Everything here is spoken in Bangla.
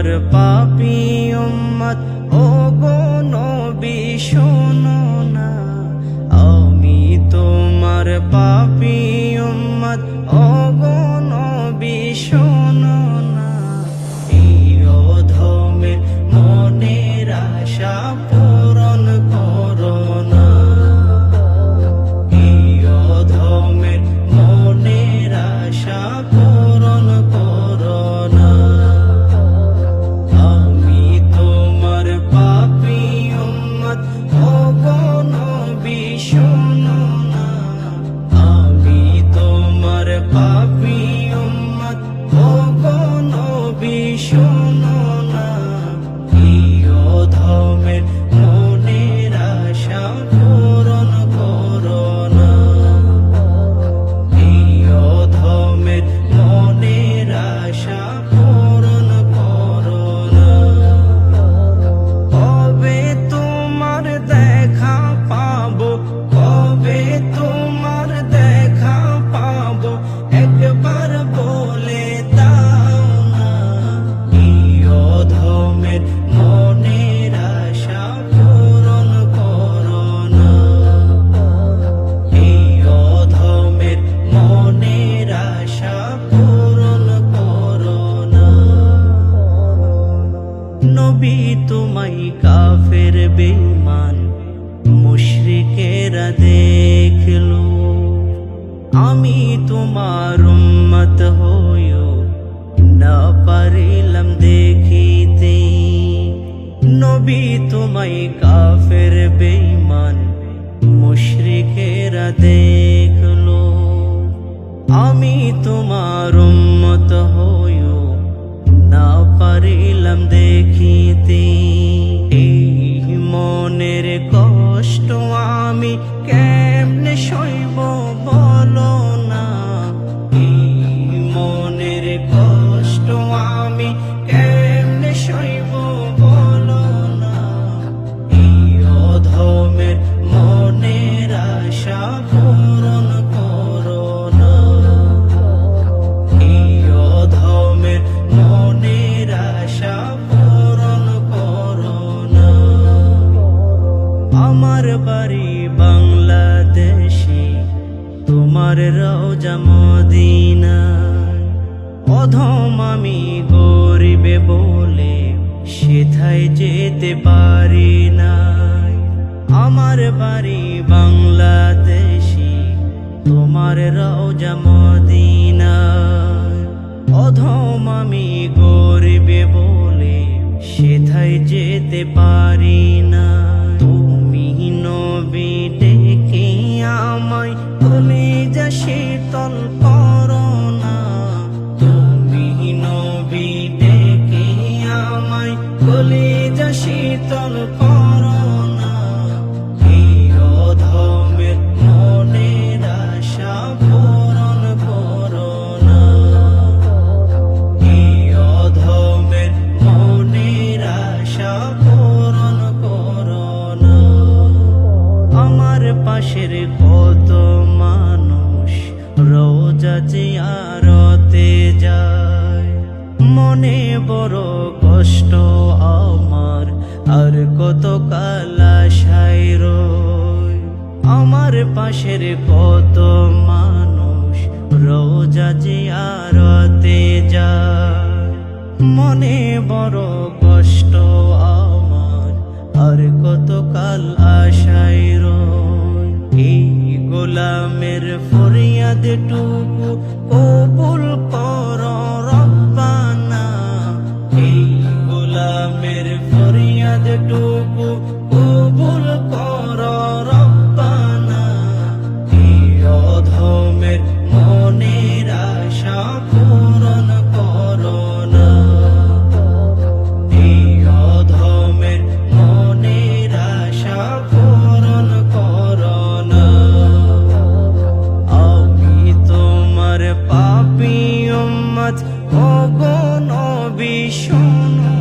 তোমার পাপী উম্মত, ও গো নবী শোনো না। আমি তোমার পাপী উম্মত, ও গো নবী শোনো না। এই অধমের মনের আশা পূরণ করো না। এই অধমের মনের আশা পূরণ করো না। আমি তোমার পাপী উম্মত, ও গো নবী শোনো না। আমি তোমার পাপী উম্মত, ও গো নবী শোনো না। এই অধমের মনের আশা পূরণ করো না। এই অধমের মনের আশা পূরণ করো না। কবে তোমার দেখা পাবো, কবে তোমার দেখা পাবো, একবার বলে দাও না। এই অধমের মনের আশা পূরণ করো না। এই অধমের মনের আশা পূরণ করো না। নবী তোমায় কাফের বেঈমান মুশরিকেরা দেখলো, আমি তোমার উম্মত হইও না পারিলাম দেখিতে। নবী তোমায় কাফের বেঈমান মুশরিকেরা দেখলো, আমি তোমার উম্মত হইও না পারিলাম দেখিতে। এই মনের কষ্ট আমি কেমনে সইব বলো না। এই মনের কষ্ট আমি কেমনে সইব বলো না। এই অধমের মনের আশা পূরণ করো না। এই অধমের মনের আশা পূরণ করো না। আমার বাড়ি বাংলাদেশে, তোমার রওজা মদিনায়। অধম আমি গরিবে বলে সেথায় যেতে পারি নাই। আমার বাড়ি বাংলাদেশে, তোমার রওজা মদিনায়। অধম আমি গরিবে বলে সেথায় যেতে পারি না। তুমি নবী ডেকে আমায় কলিজা শীতল করো না। তুমি নবী ডেকে আমায় কলিজা শীতল করো না। এই অধমের মনের আশা পূরণ করো না। এই অধমের মনের আশা পূরণ করো না। আমার পাশের কত মানুষ রোজা জিয়ারতে যায়, মনে বড় কষ্ট আমার, আর কত কাল আশায় রই। আমার পাশের কত মানুষ রোজা জিয়ারতে যায়, মনে বড় কষ্ট আমার, আর কত কাল আশায় রই। এই গোলামের ফরিয়াদ টুকু কবুল করো রব্বানা। এই গোলামের ফরিয়াদ টুকু কবুল করো রব্বানা। এই অধমের মনের আশা পূরণ করো না। এই অধমের মনের আশা পূরণ করো না। আমি তোমার পাপী উম্মত, ও গো নবী শোনো